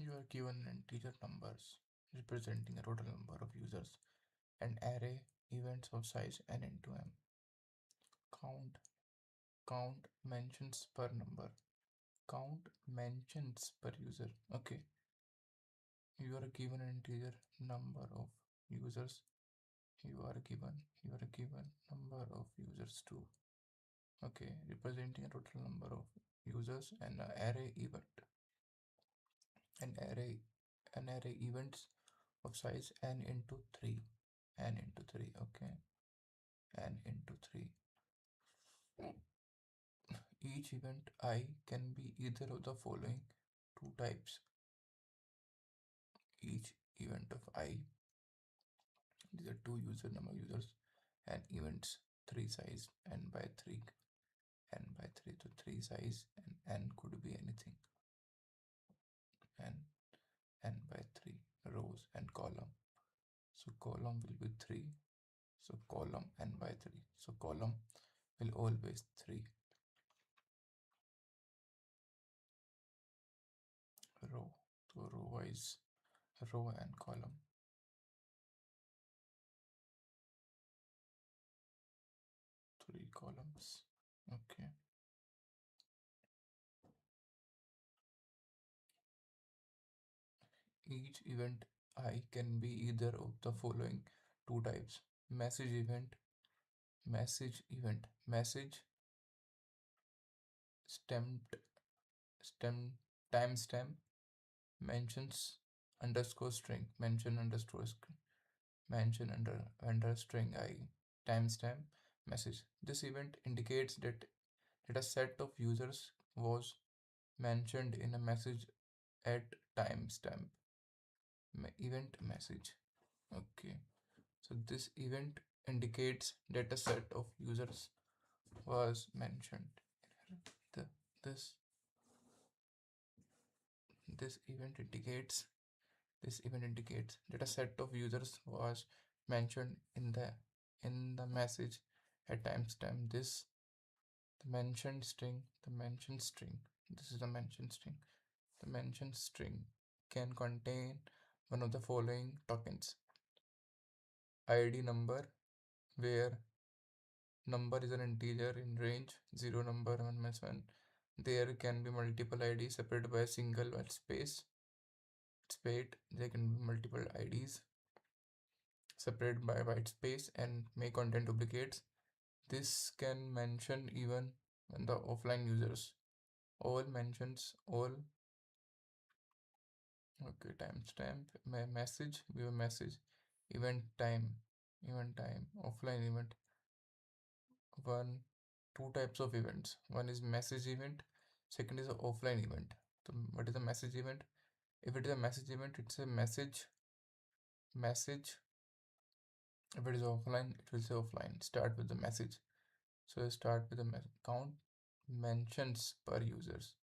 You are given integer numbers representing a total number of users and array events of size n into m. Count count mentions per number. Count mentions per user. Okay. You are given an integer number of users. You are given number of users too. Okay, representing a total number of users and an array event. An array events of size n into 3. N into 3. Okay. N into 3. Each event I can be either of the following two types. Each event of I, these are two number users, and events 3 size n by 3, n by 3 to 3 size, and n could be anything, n by 3 rows and column. So column will be 3, so column n by 3, so column will always 3. Row, so row wise, row and column. Three columns. Okay. Each event I can be either of the following two types: message event, message stamped stem timestamp, mentions underscore string, mention under string I, timestamp, message. This event indicates that a set of users was mentioned in a message at timestamp. Event message. Okay, so this event indicates that a set of users was mentioned. The, this this event indicates that a set of users was mentioned in the message at timestamp. The mentioned string. This is the mentioned string. The mentioned string can contain one of the following tokens: ID number, where number is an integer in range 0 number 1 minus 1. There can be multiple IDs separated by a single white space. There can be multiple IDs separated by white space and may contain duplicates. This can mention even when the offline users. All mentions all. Okay, timestamp, message, we have message, event time, offline event. Two types of events. One is message event, second is an offline event. So what is a message event? If it is a message event, it's a message. If it is offline, it will say offline. Start with the message. So start with the count mentions per users.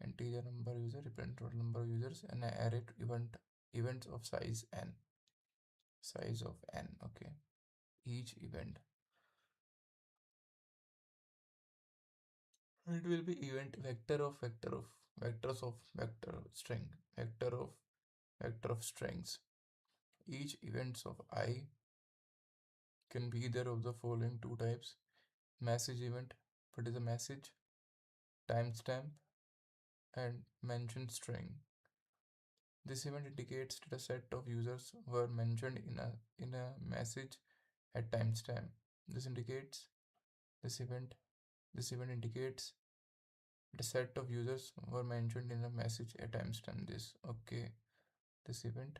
Integer number user represent total number of users, and an array events of size n. Size of n. Okay. Each event. It will be event vectors of vector of strings. Each events of I can be either of the following two types: message event, what is a message, timestamp, and mention string. This event indicates that a set of users were mentioned in a message at timestamp. This event indicates that a set of users were mentioned in a message at timestamp. This event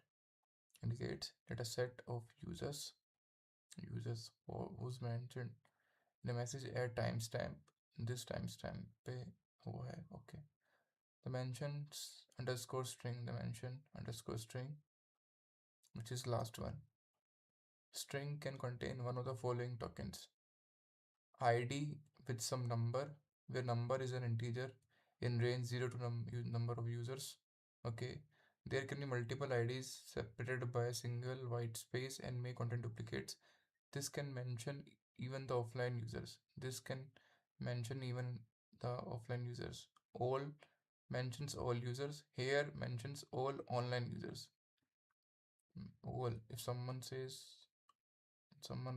indicates that a set of users was mentioned in a message at timestamp. This timestamp पे हुआ है. Okay. The mentions underscore string, which is last one. String can contain one of the following tokens: ID with some number, where number is an integer in range 0 to number of users. Okay. There can be multiple IDs separated by a single white space and may contain duplicates. This can mention even the offline users. All mentions all users. Here mentions all online users. All. If someone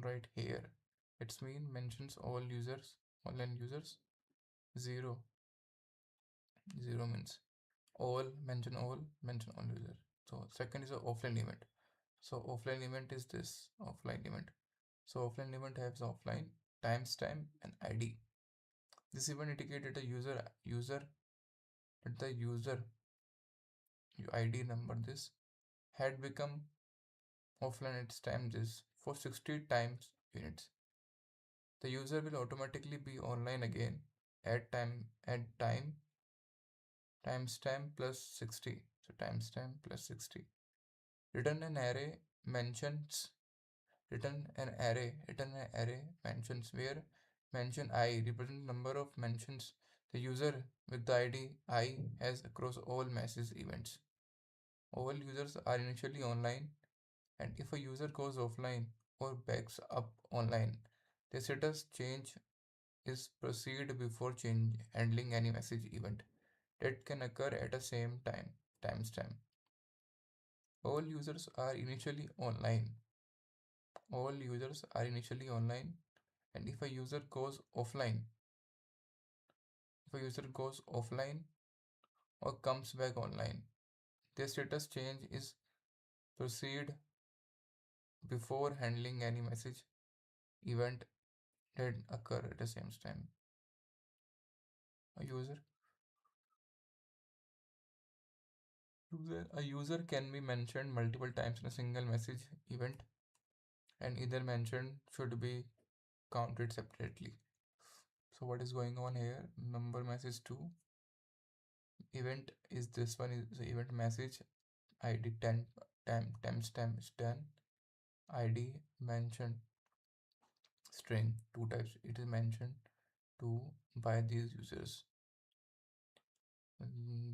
write here, it's mean mentions all users, online users. Zero. Zero means all, mention all users. So second is a offline event. So offline event is this offline event. So offline event has offline, timestamp, and ID. This event indicated a user ID number this had become offline at time this for 60 times units. The user will automatically be online again at timestamp plus 60. So timestamp plus 60. Return an array mentions return an array mentions where mention I represent number of mentions the user with the ID I has across all message events. All users are initially online, and if a user goes offline or backs up online, the status change is proceed before change handling any message event that can occur at the same timestamp. All users are initially online. All users are initially online, and if a user goes offline or comes back online, their status change is proceed before handling any message event that occur at the same time. A user can be mentioned multiple times in a single message event, and either mention should be counted separately. So what is going on here? Number message 2 event is this one is the event message ID 10 timestamp is 10 ID mentioned string 2 types. It is mentioned to by these users.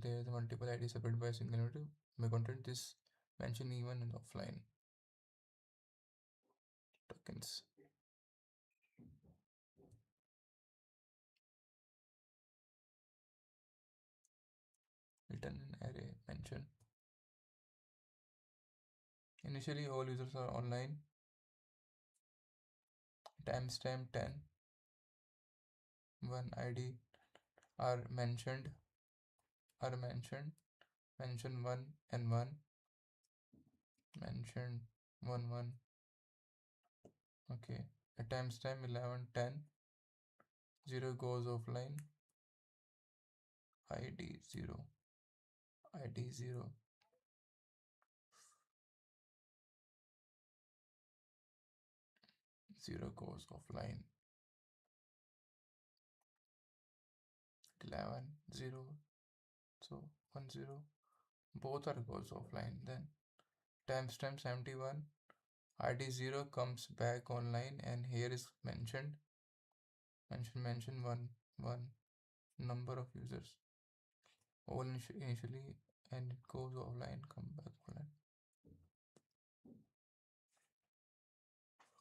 There is multiple IDs separated by a single unit may content this mention even in offline tokens. Return an array mention. Initially all users are online. Timestamp 10 one ID are mentioned mention 1 and 1 mentioned 1 1. Okay, at timestamp 11 10 0 goes offline. ID 0 ID 0 0 goes offline. 11 0, so 1 0 both are goes offline. Then timestamp 71 ID 0 comes back online, and here is mention 1 1 number of users all initially, and it goes offline come back online.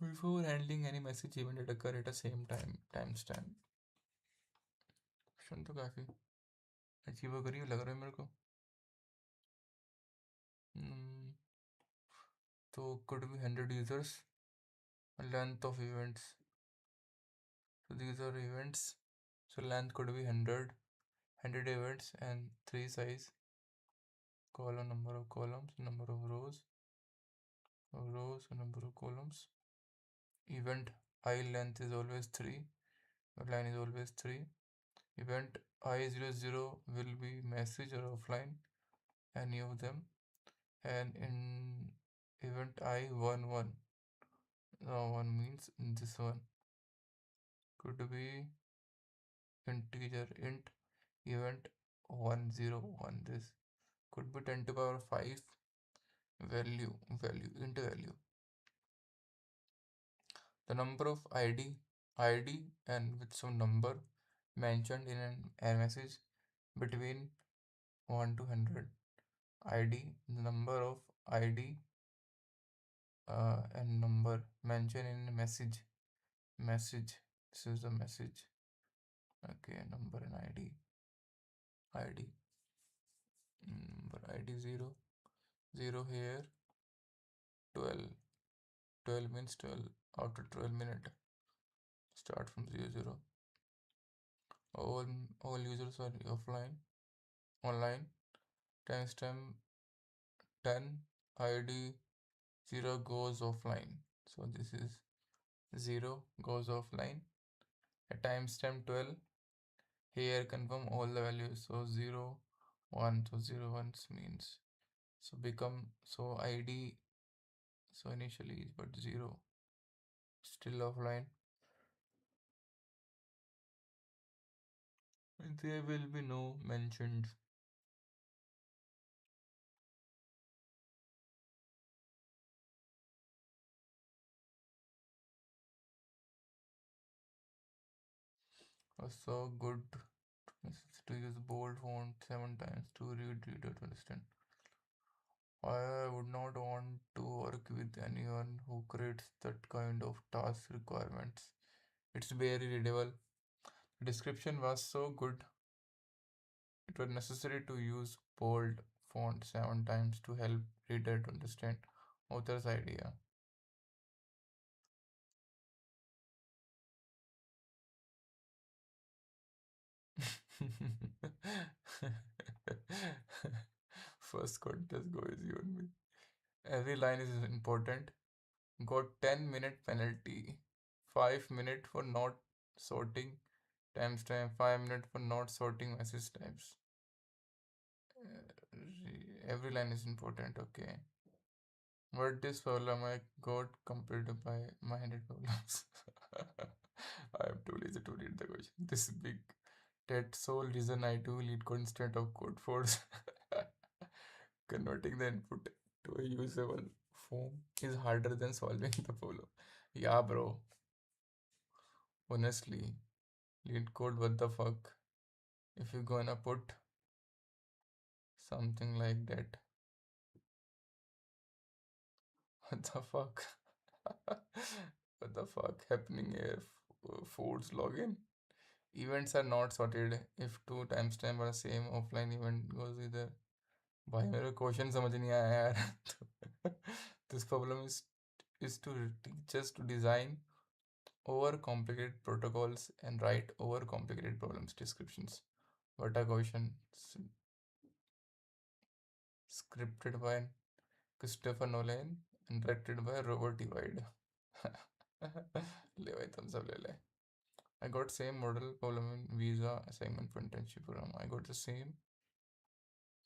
Before handling any message event that occur at the same timestamp. Question तो काफी अजीब गरीब लग रहा है मेरे को. तो could be 100 users. Length of events. So these are events. So length could be 100 events, and 3 size. Column number of columns, number of rows, number of columns. Event I length is always 3. Line is always 3. Event I00 will be message or offline, any of them. And in event I11, one means this one could be integer int. Event 101, this could be 10 to the power 5 value int value. The number of ID and with some number mentioned in an error message between 1 to 100. ID, the number of ID and number mentioned in a message. This is the message. Okay, number and ID. id 0, 0 here, 12. 12 means 12 after 12 minute. Start from 0, 0. All all users are offline, online. Timestamp 10, id 0 goes offline. So this is 0 goes offline. At timestamp 12, here confirm all the values. So 0, 1. So 0, 1 means so become so id. So initially but 0 still offline. There will be no mentioned. So good to use bold font 7 times to read reader to understand. I would not want to work with anyone who creates that kind of task requirements. It's very readable. The description was so good. It was necessary to use bold font 7 times to help reader to understand author's idea. First contest go is you and me. Every line is important. Got 10-minute penalty. 5 minutes for not sorting timestamp. 5 minutes for not sorting message types. Every line is important. Okay. What this problem I got compared by my 100 problems. I am too lazy to read the question. This big that sole reason I do Leetcode instead of code force. Converting the input to a usable form is harder than solving the problem. Yeah, bro. Honestly, Leetcode, what the fuck? If you're gonna put something like that, what the fuck? What the fuck happening here? Force login. Events are not sorted. If two timestamp are same, offline event goes either. भाई मेरे question समझ नहीं आया यार. This problem is to teach us to design over complicated protocols and write over complicated problems descriptions. What a question. Scripted by Christopher Nolan and directed by Robert E. Wide. ले भाई तुम सब ले ले. I got same model problem in visa assignment for internship program. I got the same.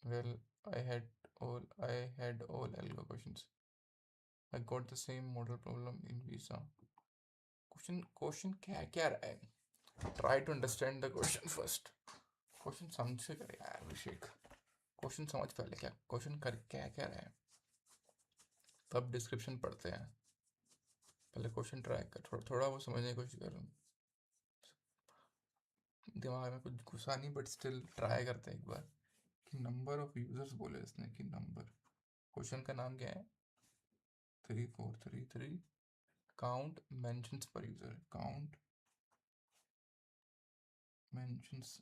Well, I had all algo questions. I got the same model problem in visa. Question क्या रहा है? Try to understand the question first. Question समझ से करे यार अभिषेक. Question समझ पहले क्या question कर क्या क्या रहा है. तब डिस्क्रिप्शन पढ़ते हैं. पहले क्वेश्चन ट्राई कर थोड़ा थोड़ा वो समझने की कोशिश करूँ. दिमाग में कुछ घुसा नहीं बट स्टिल ट्राई करते हैं एक बार. कि नंबर ऑफ यूजर्स बोले इसने कि नंबर. क्वेश्चन का नाम क्या है? 3433 count mentions per user. Count mentions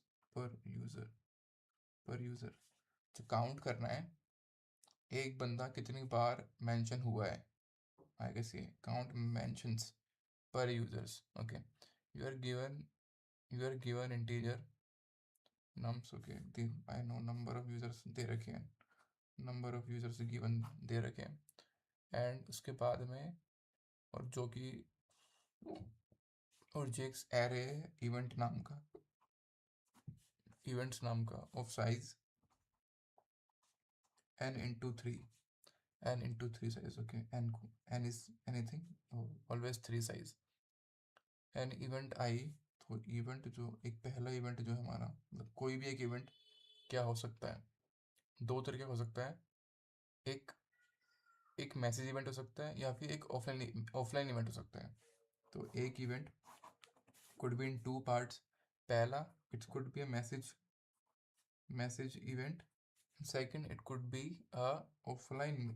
per user तो काउंट करना है एक बंदा कितनी बार मेंशन हुआ है. आई गेस ये count mentions per users. Okay. You are given integer nums. Okay. I know number of users दे रखे हैं. नंबर ऑफ यूजर्स गिवन दे रखे हैं. एंड उसके बाद में और जो कि और जो एक एरे है इवेंट्स नाम का of size n into 3 size. Okay. n is anything, always 3 size. n event I. तो इवेंट जो एक पहला इवेंट जो है हमारा मतलब कोई भी एक इवेंट क्या हो सकता है. दो तरीके हो सकता है. एक एक मैसेज इवेंट हो सकता है या फिर एक ऑफलाइन इवेंट हो सकता है. तो एक event could be in two parts. पहला it could be a message event. Second, it could be a offline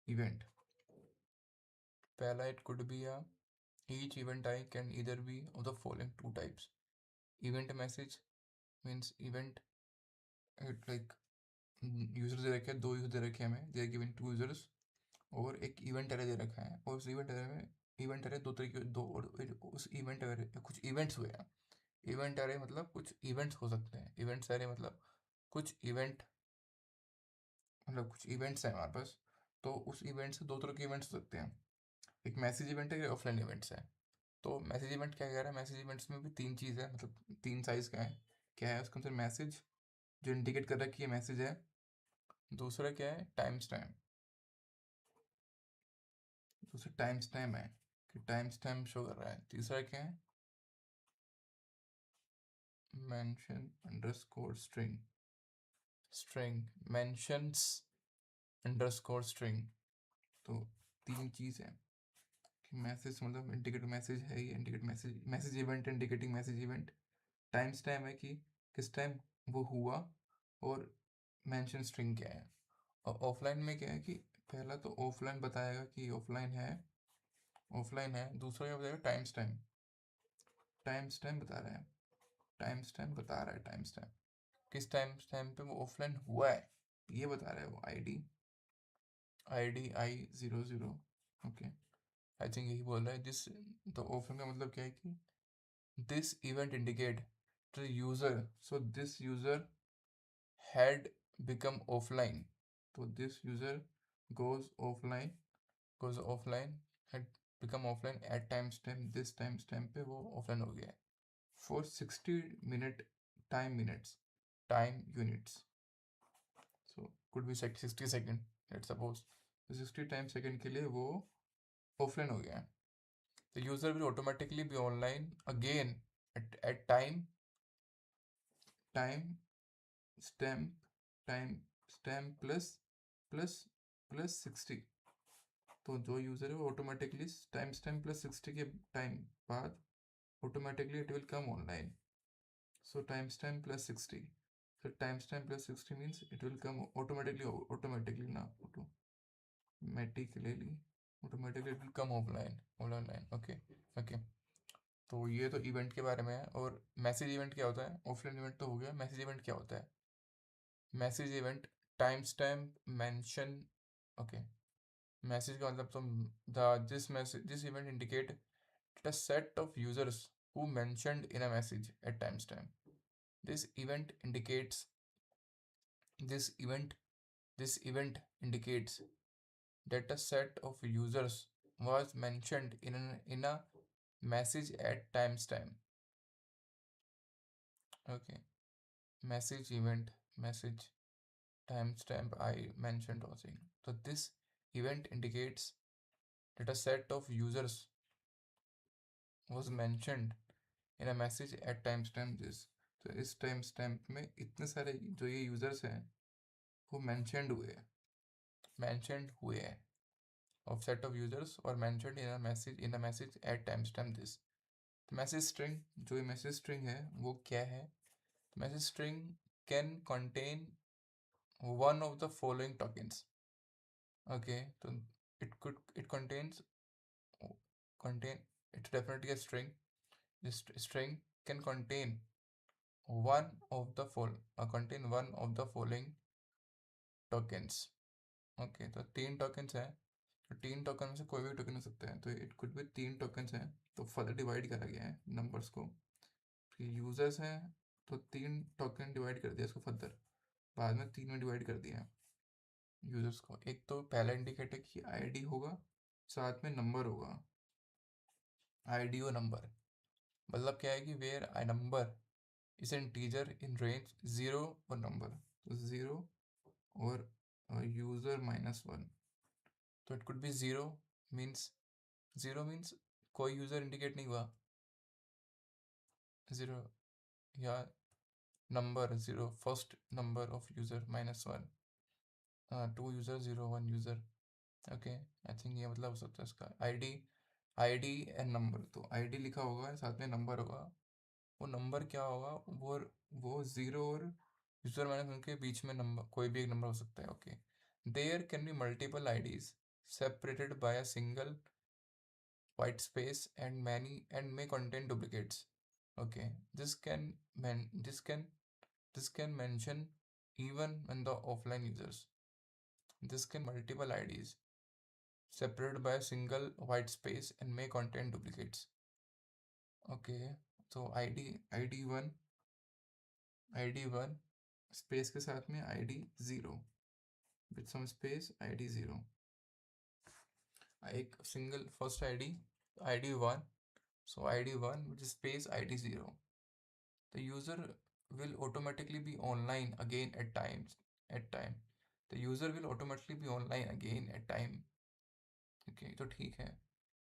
event. पहला it could be a each event type can either be of the following two types. Event message means event it like user दे रखे हैं, 2 user दे रखे हैं हमें, they given 2 users, और एक इवेंट अरे दे रखा है, और उस इवेंट अरे में इवेंट अरे दो तरीके दो, और उस इवेंट अरे कुछ इवेंट्स हुए हैं। इवेंट अरे मतलब कुछ इवेंट्स हो सकते हैं, इवेंट्स अरे मतलब कुछ इवेंट, मतलब कुछ इवेंट्स हैं हमारे पास। तो उस इवेंट से 2 तरह के इवेंट्स हो सकते हैं, एक मैसेज इवेंट है, एक ऑफलाइन इवेंट्स है। तो मैसेज इवेंट क्या कह रहा है, मैसेज इवेंट्स में भी 3 चीज़ है, मतलब 3 साइज़ का है। क्या है उसके अंदर, मैसेज जो इंडिकेट कर रहा है कि ये मैसेज है, दूसरा क्या है, टाइम स्टैम्प, दूसरा टाइम स्टैम्प है कि टाइम स्टैम्प शो कर रहा है, तीसरा क्या है, mention underscore string, string mentions underscore string. तो 3 चीज़ है कि मैसेज मतलब इंडिकेट मैसेज है, ये indicate message, message event indicating message event, time stamp है कि किस टाइम वो हुआ, और मेंशन स्ट्रिंग क्या है। और ऑफलाइन में क्या है कि पहला तो ऑफलाइन बताएगा कि ऑफलाइन है, ऑफलाइन है, दूसरा क्या बताएगा, टाइम स्टैम्प, टाइम स्टैम्प बता रहा है, टाइम स्टैम्प बता रहा है, टाइम स्टैम्प किस टाइम स्टैम्प पे वो ऑफलाइन हुआ है ये बता रहा है वो, आई 00, ओके, आई थिंक यही बोल रहा है दिस। तो ऑफलाइन का मतलब क्या है कि this event indicate to user, so this user had become offline, तो this user goes offline, had become offline at time stamp, this time stamp पे वो offline हो गया है for 60 minute time minutes, time units, so could be 60 second, let's suppose, तो 60 time second के लिए वो ऑफलाइन हो गया है। The user will automatically be online again at time stamp, time stamp plus plus 60, तो जो यूज़र है वो ऑटोमेटिकली टाइम स्टैम्प प्लस 60 के टाइम बाद automatically it will come online, so time stamp plus 60, so time stamp plus 60 means it will come automatically ना automatically automatically it will come online, okay okay. तो ये तो event के बारे में है। और मैसेज इवेंट क्या होता है, ऑफलाइन इवेंट तो हो गया, मैसेज इवेंट क्या होता है, message event time stamp mention, okay, message का मतलब तो this event indicate a set of users who mentioned in a message at timestamp. This event indicates this event this event indicates that a set of users was mentioned in a message at timestamp. Okay, message event, message timestamp I mentioned also. So this event indicates that a set of users was mentioned in a message at timestamp this। तो इस time stamp में इतने सारे जो ये users हैं वो mentioned हुए हैं of set of users or mentioned in a message at timestamp this। तो मैसेज स्ट्रिंग, जो ये मैसेज स्ट्रिंग है वो क्या है, message string can contain one of the following tokens, okay, तो it contain it's definitely a string, this string can one of the contain one of the following tokens, okay. तो 3 tokens हैं, तो 3 token में से कोई भी token हो सकता है, तो इट कुड भी 3 टोकन्स हैं, तो फर्दर डिवाइड करा गया है नंबर्स को, यूजर्स हैं तो 3 टोकन डिवाइड कर दिया इसको फर्दर, बाद में 3 में डिवाइड कर दिया यूजर्स को। एक तो पहला इंडिकेटर की आईडी होगा, साथ में नंबर होगा, आईडी और नंबर, मतलब क्या है कि where i number is an integer in range 0 और नंबर, तो 0 और यूजर -1, तो it could be means zero means कोई यूज़र इंडिकेट नहीं हुआ, ज़ीरो, या number 0 first number of user -1, 2 user 0 1 user, okay. I think ये मतलब हो सकता है इसका आईडी एंड नंबर, तो आईडी लिखा होगा साथ में नंबर होगा, वो नंबर क्या होगा, वो 0 और यूज़र -1 के बीच में नंबर, कोई भी एक नंबर हो सकता है, okay. There can be multiple IDs separated by a single white space and may contain duplicates, okay। this can men this can mention even when the offline users. This can multiple IDs separated by a single white space and may contain duplicates. Okay, so ID1 space के साथ में ID0 with some space ID0. एक single first ID1, so ID1 with space ID0. The user will automatically be online again at time. The user will automatically be online again at time. Okay, तो ठीक है,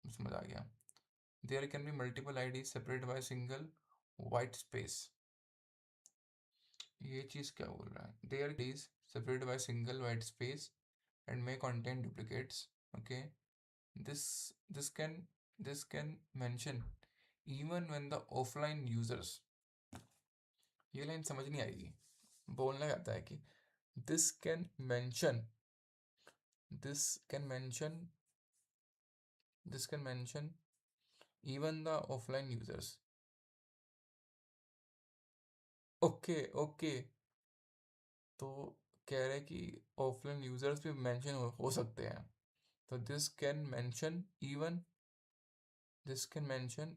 समझ आ गया. There can be multiple IDs separated by a single white space. ये चीज़ क्या बोल रहा है? There is separated by a single white space and may contain duplicates. Okay, this can mention even when the offline users. ये line समझ नहीं आएगी. बोलना चाहता है कि this can mention even the offline users. Okay, तो कह रहे कि ऑफलाइन यूजर्स भी मेंशन हो सकते हैं. तो this can mention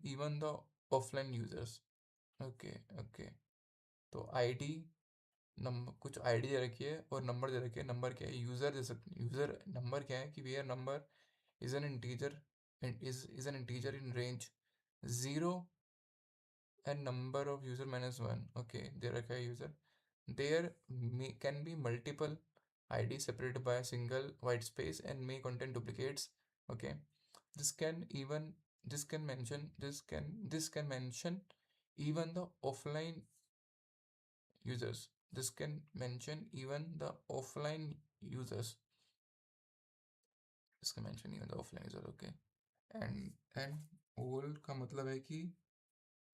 even the offline users. Okay, तो आईडी नंबर, कुछ आईडी दे रखी है और नंबर दे रखी है. नंबर क्या है? यूजर नंबर क्या है कि where number is an integer in range 0 and number of user -1. Okay, there are user. There can be multiple IDs separated by a single white space and may contain duplicates. Okay, this can mention even the offline users. This can mention even the offline users. This can mention even the offline users. Okay, and all का मतलब है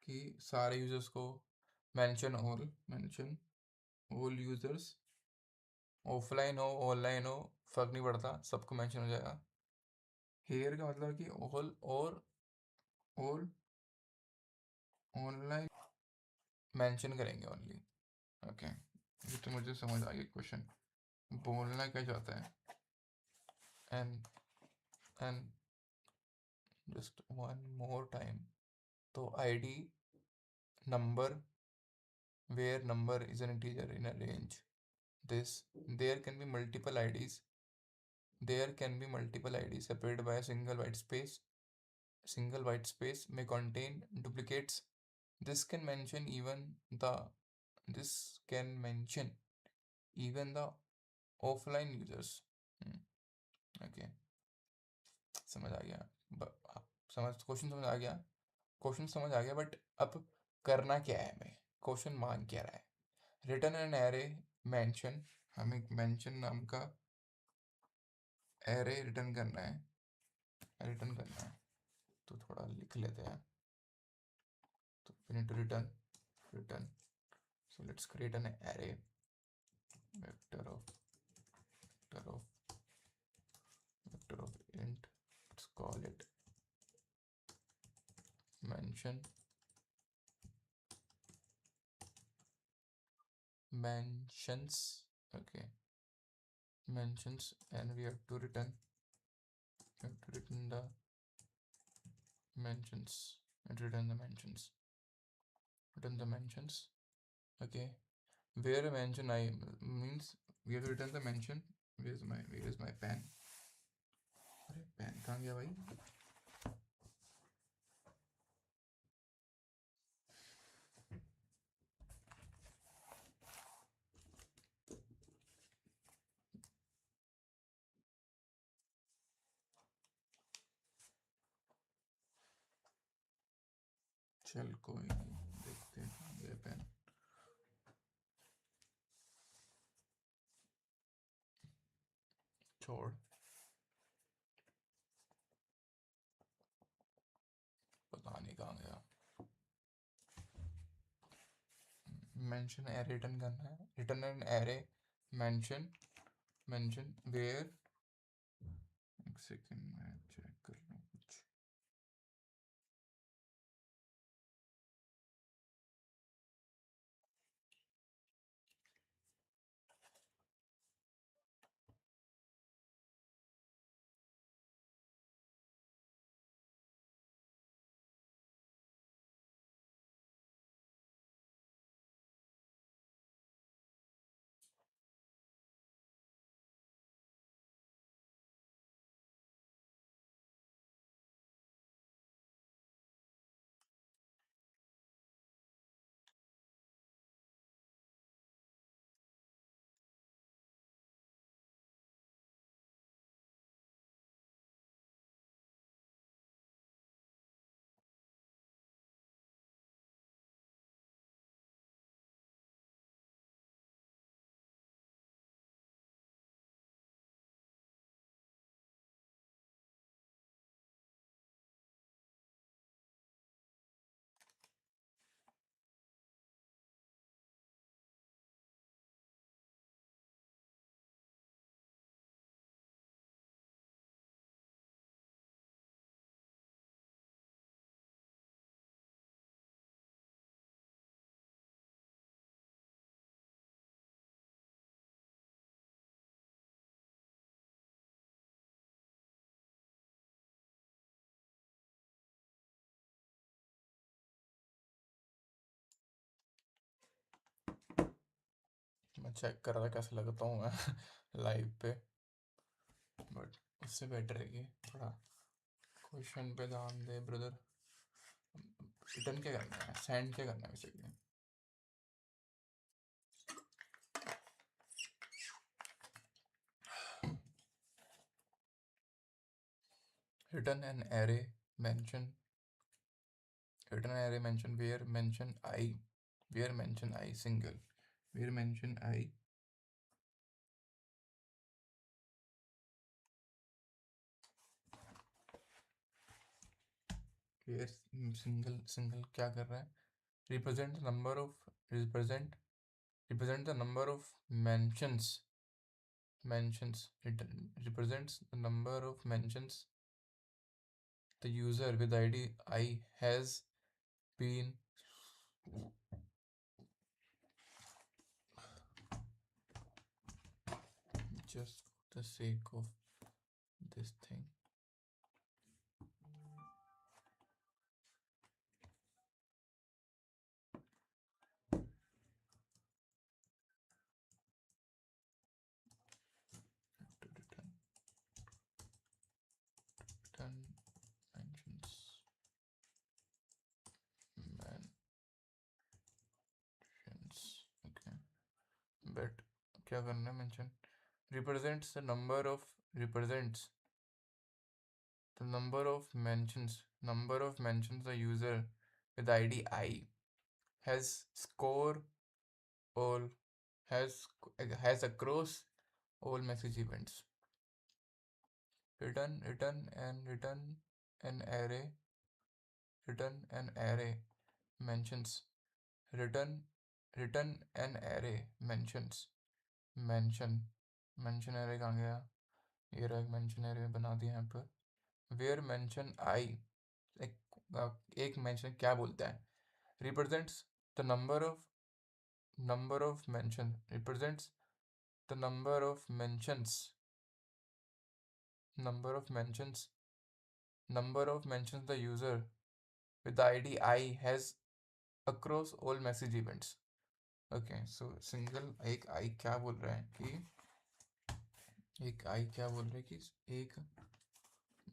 कि सारे users को mention all users, offline हो online हो फर्क नहीं पड़ता, सबको मेंशन हो जाएगा. हेयर का मतलब कि ऑल ऑनलाइन मेंशन करेंगे ओनली. ओके, ये तो मुझे समझ आ गया. क्वेश्चन बोलना क्या चाहता है. And just one more time. तो ID number where number is an integer in a range. There can be multiple IDs. There can be multiple IDs separated by a single white space. Single white space may contain duplicates. This can mention even the offline users. Okay, समझ आ गया. Question समझ आ गया. But अब करना क्या है हमें? Question मांग क्या रहा है? Return an array mention. हमें मेंशन नाम का एरे रिटर्न करना है. तो थोड़ा लिख लेते हैं. तो we need to return. So let's create an array vector of int. Let's call it mentions. Okay, mentions, and we have to return the mentions and return the mentions. Okay, where a mention I means we have to return the mention. Where is my pen? अरे pen कहाँ गया भाई? चल कोई नहीं, देखते हैं कहाँ गया पेन. छोड़, पता नहीं कहाँ गया. मेंशन एरे रिटर्न करना है. Return an array mention where. एक सेकेंड में चेक कर लूँ कुछ. चेक कर रहा था कैसे लगता हूँ मैं लाइव पे, बट उससे बेटर है कि थोड़ा क्वेश्चन पे ध्यान दे ब्रदर। रिटर्न क्या करना है, सेंड क्या करना है basically. Return an array mention return an array mention where mention I single where mention I where single क्या कर रहा है, represent the number of represent the number of mentions it represents the number of mentions the user with ID I has been just for the sake of this thing. To return mentions okay, but क्या करना है, mention represents the number of mentions the user with ID I has score all has across all message events. Return an array mentions return an array mention array कहाँ गया, ये रहा mention array बना दिया यहाँ पर। where mention I एक mention क्या बोलता है, represents the number of mention represents the number of mentions the user with the ID I has across all message events. Okay, so single एक I क्या बोल रहा है कि एक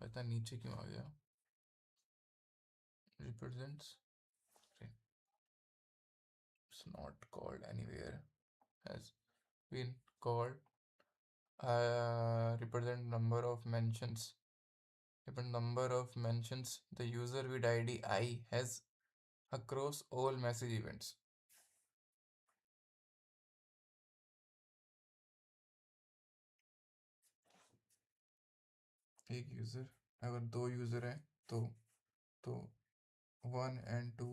बता नीचे क्यों आ गया, represents it's not called anywhere, has been called represent number of mentions the user with ID I has across all message events. एक यूज़र, अगर दो यूज़र हैं तो 1 and 2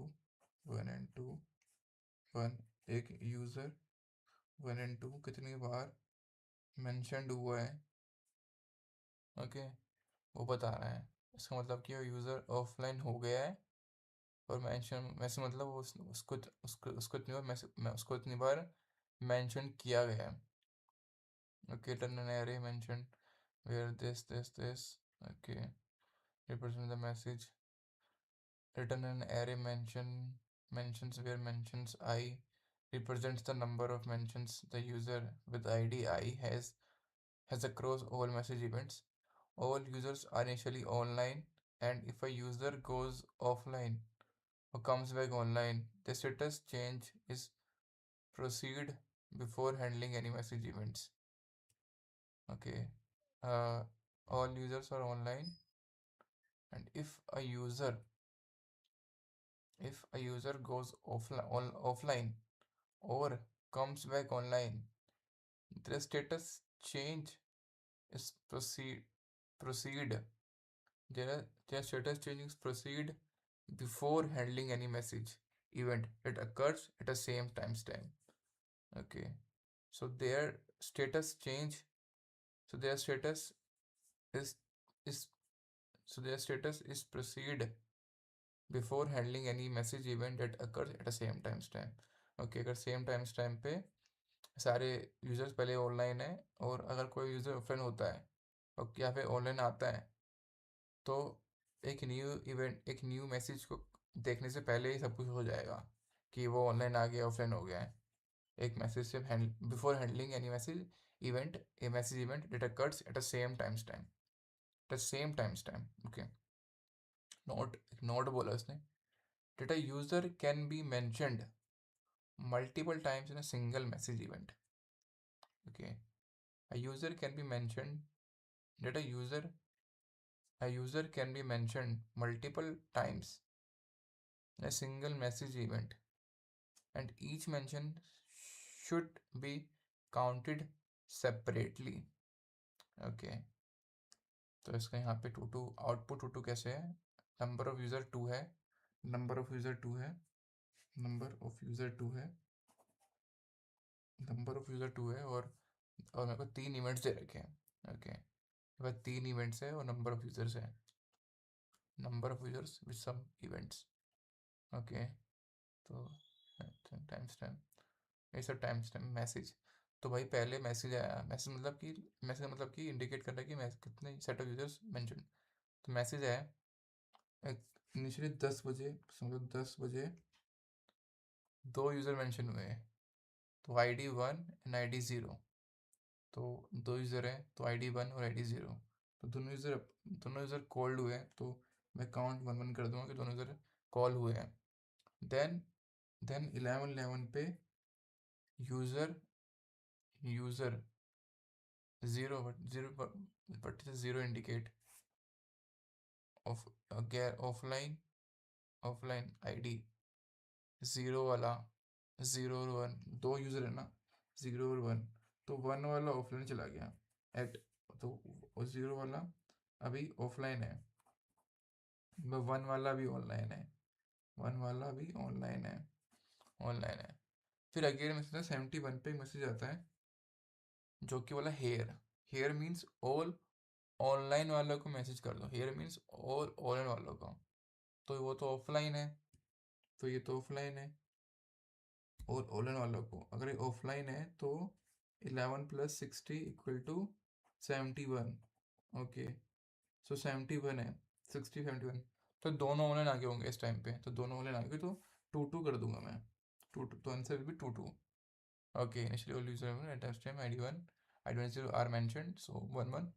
1 एक यूज़र 1 and 2 कितनी बार मेंशनड हुआ है, ओके वो बता रहा है। इसका मतलब कि वो यूज़र ऑफलाइन हो गया है और वैसे मतलब वो उसको इतनी बार मेंशन किया गया है। Okay, return an array mention where this okay, represent the message. Return an array mentions where mentions I represents the number of mentions the user with ID I has across all message events. All users are initially online, and if a user goes offline or comes back online, the status change is proceed before handling any message events. Okay, all users are online, and if a user goes offline or comes back online, the status change is proceed their status change is proceed before handling any message event. It occurs at the same timestamp. Okay, so their status change so their status is is their status is proceed before handling any message event that occurs at the same timestamp. Okay, अगर same time stamp पे सारे users पहले online है और अगर कोई user offline होता है और या फिर ऑनलाइन आता है तो एक न्यू मैसेज को देखने से पहले ही सब कुछ हो जाएगा कि वो ऑनलाइन आ गया ऑफलाइन हो गया है। एक मैसेज से before handling any message event, A message event that occurs at a same time, okay. Note बोला उसने, data user can be mentioned multiple times in a single message event, okay. A user can be mentioned that a user can be mentioned multiple times in a single message event, and each mention should be counted separately, okay। तो इसका यहाँ पे to two output to कैसे है, number of user to है, number of user to है, number of user to है, number of user to है, और मेरे को 3 इवेंट्स दे रखे हैं, ओके। मेरे पास 3 इवेंट्स है और नंबर ऑफ यूज़र्स है, number of users with some events, okay. तो टाइम स्टैम्प, ये सब टाइम स्टैम्प मैसेज। तो भाई पहले मैसेज आया, मैसेज मतलब कि इंडिकेट कर रहा है कि कितने सेट ऑफ यूजर्स मेंशन। तो मैसेज आया इनिशियली 10 बजे, समझो 10 बजे 2 यूज़र मेंशन हुए हैं, तो ID 1 एंड ID 0। तो 2 यूज़र हैं तो ID 1 और ID 0, तो दोनों यूज़र कॉल्ड हुए हैं, तो मैं काउंट 1 1 कर दूंगा कि दोनों यूज़र कॉल हुए हैं। देन 11 पे user user 0 but 0 indicate of गैर ऑफलाइन ID 0 वाला, 0 और 1 दो यूज़र है ना, 0 और 1, तो 1 वाला ऑफलाइन चला गया एट, तो 0 वाला अभी ऑफलाइन है, 1 वाला भी ऑनलाइन है, 1 वाला भी ऑनलाइन है। फिर अगेन मैसेज 71 पे मैसेज आता है जो कि वाला हेयर मीन्स ऑल ऑनलाइन वालों को मैसेज कर दो, हेयर मीन्स ऑल ऑनलाइन वालों को, तो वो तो ऑफलाइन है, तो ये तो ऑफलाइन है। और ऑनलाइन वालों को अगर ये ऑफलाइन है तो 11 + 60 = 71, ओके। सो 71 है, 60 71, तो दोनों ऑनलाइन आगे होंगे इस टाइम पे, तो दोनों ऑनलाइन आगे, तो 2 2 कर दूंगा मैं, 2 2, तो आंसर भी 2 2, okay. Initially all user at time ID 1 ID 0 are mentioned, so 1 1,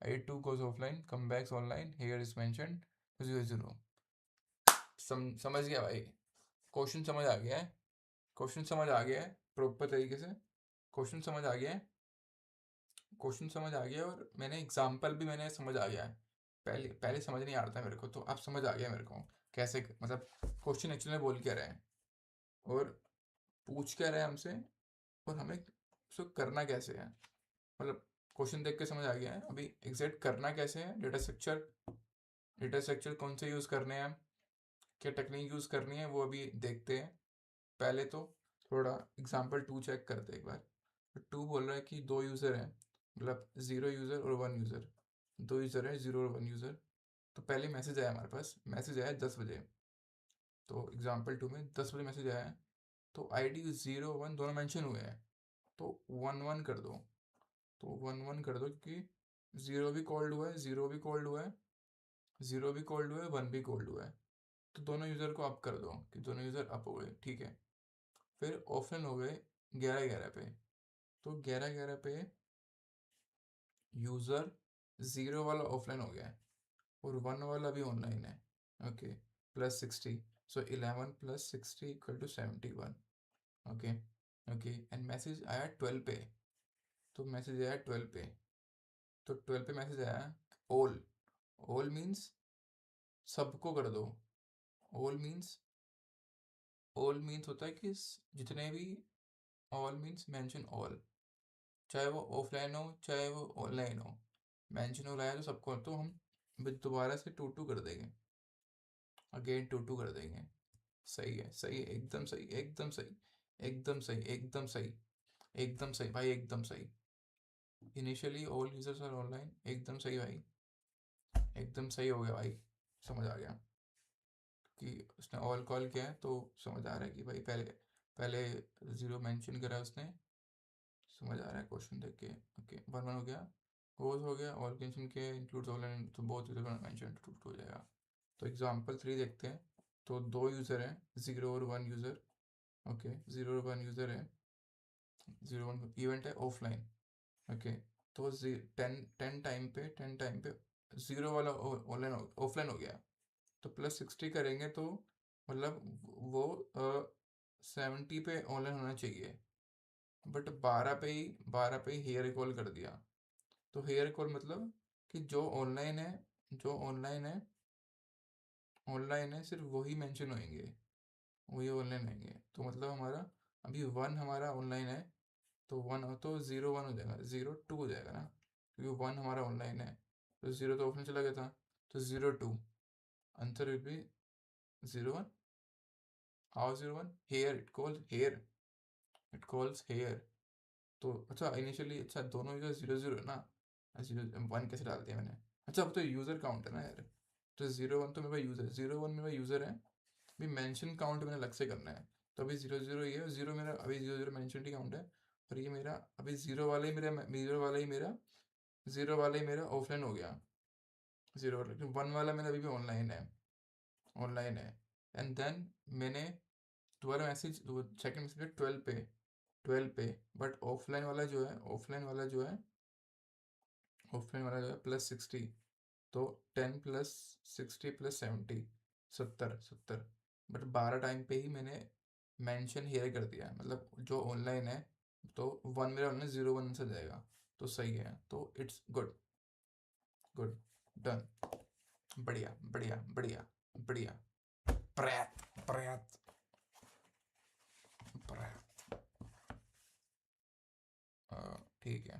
ID 2 goes offline, come back online, here is mentioned 0 0। समझ गया भाई, क्वेश्चन समझ आ गया है, क्वेश्चन समझ आ गया है प्रॉपर तरीके से, क्वेश्चन समझ आ गया है, क्वेश्चन समझ आ गया, और मैंने एग्जाम्पल भी मैंने समझ आ गया है। पहले पहले समझ नहीं आ रहा था मेरे को, तो अब समझ आ गया मेरे को कैसे, मतलब क्वेश्चन एक्चुअली में बोल क्या रहे हैं और पूछ क्या रहे हैं हमसे, और हमें उसको करना कैसे है, मतलब क्वेश्चन देख के समझ आ गया है। अभी एग्जैक्ट करना कैसे है, डेटा स्ट्रक्चर कौन से यूज़ करने हैं, क्या टेक्निक यूज़ करनी है, वो अभी देखते हैं। पहले तो थोड़ा एग्जाम्पल 2 चेक करते हैं एक बार। 2 बोल रहा है कि 2 यूज़र हैं, मतलब 0 यूज़र और 1 यूज़र, 2 यूज़र है 0 और 1 यूज़र। तो पहले मैसेज आया, हमारे पास मैसेज आया 10 बजे, तो एग्जाम्पल 2 में 10 बजे मैसेज आया है, तो ID 0 1 दोनों मेंशन हुए हैं, तो 1 1 कर दो, तो 1 1 कर दो, क्योंकि 0 भी कॉल्ड हुआ है, 0 भी कॉल्ड हुआ है, 0 भी कॉल्ड हुआ है, 1 भी कॉल्ड हुआ है, तो दोनों यूज़र को अप कर दो कि दोनों यूज़र अप हो गए, ठीक है। फिर ऑफलाइन हो गए 11 11 पे, तो 11 11 पे यूज़र 0 वाला ऑफलाइन हो गया है और 1 वाला भी ऑनलाइन है, okay. +60, so 11 + 60 = 71, okay. Okay, and message आया 12 पे, तो मैसेज आया 12 पे, तो 12 पे मैसेज आया ऑल, ऑल मीन्स सबको कर दो, ऑल मीन्स होता है कि जितने भी, ऑल मीन्स मेंशन ऑल, चाहे वो ऑफलाइन हो चाहे वो ऑनलाइन हो, मेंशन हो रहा है तो सबको, तो हम दोबारा से 2 2 कर देंगे, अगेन 2 2 कर देंगे। सही है, सही है, एकदम सही, एकदम सही, एकदम सही, एकदम सही, एकदम सही भाई, एकदम सही। Initially all users are online, एकदम सही भाई, एकदम सही हो गया भाई, समझ आ गया कि उसने ऑल कॉल किया है, तो समझ आ रहा है कि भाई पहले पहले 0 मेंशन करा है उसने, समझ आ रहा है क्वेश्चन देख के, ओके। 1 1 हो गया, गोज हो गया, ऑल मेंशन के इंक्लूड्स ऑनलाइन, तो बहुत यूजर मेंशन 2 2 हो जाएगा। तो एग्जांपल 3 देखते हैं, तो 2 यूज़र हैं, 0 और 1 यूज़र, ओके, 0 और 1 यूज़र है, 01 इवेंट है ऑफलाइन। ओके, तो 10 टाइम पे 0 वाला ऑनलाइन ऑफलाइन हो गया, तो +60 करेंगे तो मतलब वो 70 पे ऑनलाइन होना चाहिए, बट 12 पे ही हेयर रिकॉल कर दिया। तो हेयर रिकॉल मतलब कि जो ऑनलाइन है सिर्फ वही मेंशन होंगे, वही ऑनलाइन होंगे। तो मतलब हमारा अभी 1 हमारा ऑनलाइन है, तो 1 हो तो 0 1 हो जाएगा, 0 2 हो जाएगा ना, क्योंकि 1 हमारा ऑनलाइन है, तो 0 तो ऑफलाइन चला गया था, तो 0 2, answer will be 0 1। How 0 1? Here, it calls here. तो अच्छा, इनिशियली अच्छा दोनों जगह 0 0 है ना, 0 1 कैसे डाल दिया मैंने? अच्छा, अब तो यूज़र काउंट है ना यार, तो 0 1 तो मेरा यूज़र, 0 1 मेरा यूज़र है। अभी मेंशन काउंट मैंने अलग से करना है, तो अभी 0 0 ये है, 0 मेरा अभी 0 0 मेंशन ही काउंट है, और ये मेरा अभी 0 वाला ही मेरा 0 वाला ही मेरा ऑफलाइन हो गया। 0 वाला 1 वाला मेरा अभी भी ऑनलाइन है। एंड देन मैंने दोबारा मैसेज, सेकंड मैसेज 12 पे, बट ऑफलाइन वाला जो है +60, तो 10 + 60 + 70, 70 बट 12 टाइम पे ही मैंने मेंशन हेयर कर दिया, मतलब जो ऑनलाइन है, तो 1 मेरा ऑनलाइन 0 1 से जाएगा, तो सही है, तो इट्स गुड, गुड, डन, बढ़िया बढ़िया बढ़िया बढ़िया, प्रयात प्रयात प्रयात। ठीक है।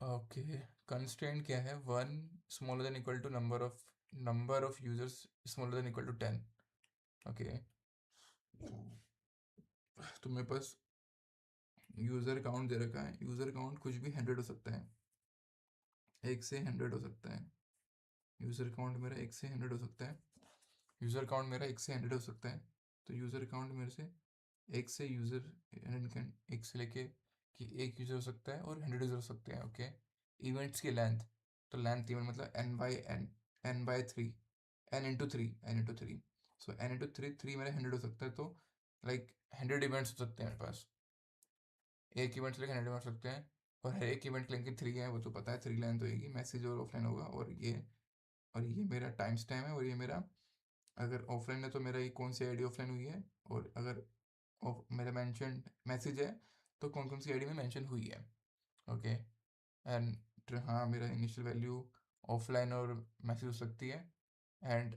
ओके, कंस्ट्रेंट क्या है? 1 smaller than equal to number of users smaller than equal to 10। Okay, तो मेरे पास यूज़र काउंट दे रखा है, यूज़र काउंट कुछ भी 100 हो सकता है, 1 से 100 हो सकता है। यूज़र काउंट मेरा 1 से 100 हो सकता है, यूज़र काउंट मेरा 1 से 100 हो सकता है। तो यूज़र काउंट मेरे से 1 से यूज़र 1 से लेके कि 1 यूज़र हो सकता है और 100 यूज़र हो सकते हैं। ओके, इवेंट्स की लेंथ, तो लेंथ इवेंट मतलब n/3, n×3, सो n×3, 3 मेरा 100 हो सकता है, तो लाइक 100 इवेंट्स हो सकते हैं मेरे पास, एक इवेंट से लेकर 100 इवेंट हो सकते हैं, और हर एक इवेंट की लेंथ 3 है, वो तो पता है, 3 लेंथ होगी, मैसेज और ऑफलाइन होगा, और ये मेरा टाइम स्टैम्प है, और ये मेरा, अगर ऑफलाइन है तो मेरा ये कौन सी आईडी ऑफलाइन हुई है, और अगर मेरा मेंशन मैसेज है तो कौन कौन सी आईडी में मेंशन हुई है। ओके, एंड हाँ, मेरा इनिशियल वैल्यू ऑफलाइन और मैसेज हो सकती है, एंड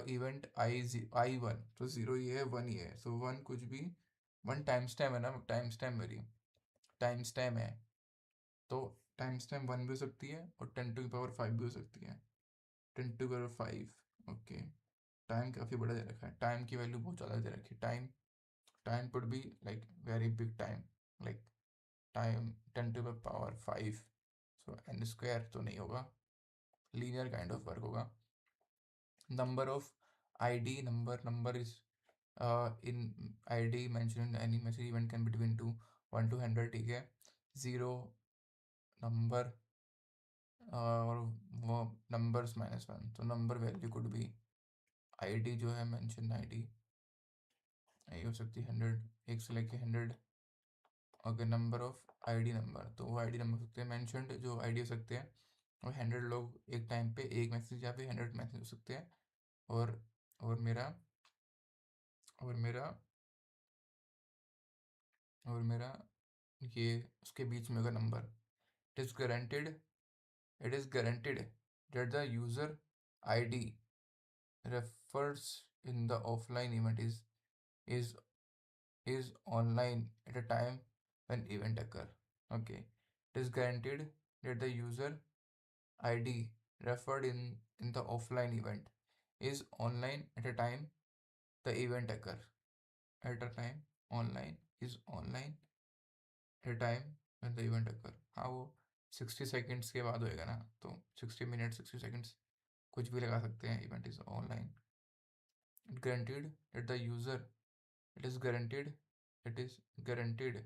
इवेंट I1, तो 0 ये है, 1 ये है, सो 1 कुछ भी, 1 टाइम स्टैम्प है ना, टाइम स्टैम्प मेरी टाइम स्टैम्प है, तो टाइम स्टैम्प 1 भी हो सकती है और 10⁵ भी हो सकती है, 10⁵ ओके। टाइम काफ़ी बड़ा दे रखा है, टाइम की वैल्यू बहुत ज़्यादा दे रखी है, time could be like very big time, like time 10⁵, so n² तो नहीं होगा, लीनियर काइंड ऑफ वर्क होगा। Number of ID, number is in ID mentioned in any message event can be between 1 to 100, ठीक है। 0 number, और वो numbers -1, तो number value could be ID जो है मेंशन ID ये हो सकती है 100, 1 से लेके 100। अगर नंबर ऑफ ID नंबर, तो वो ID नंबर हो सकते हैं मेंशनड, जो ID हो सकते हैं, और 100 लोग एक टाइम पे एक मैसेज या फिर 100 मैसेज हो सकते हैं, और और मेरा और मेरा और मेरा ये उसके बीच में होगा number. It is guaranteed it is guaranteed that the user ID refers in the offline event is is online at a time when event occur. Okay, it is guaranteed that the user ID referred in the offline event is online at a time the event occur. At a time online is online at a time when the event occur. हाँ, वो 60 seconds के बाद होएगा ना, तो 60 minute 60 seconds कुछ भी लगा सकते हैं, event is online. It guaranteed that the user it is guaranteed it is guaranteed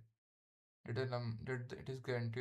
it is guaranteed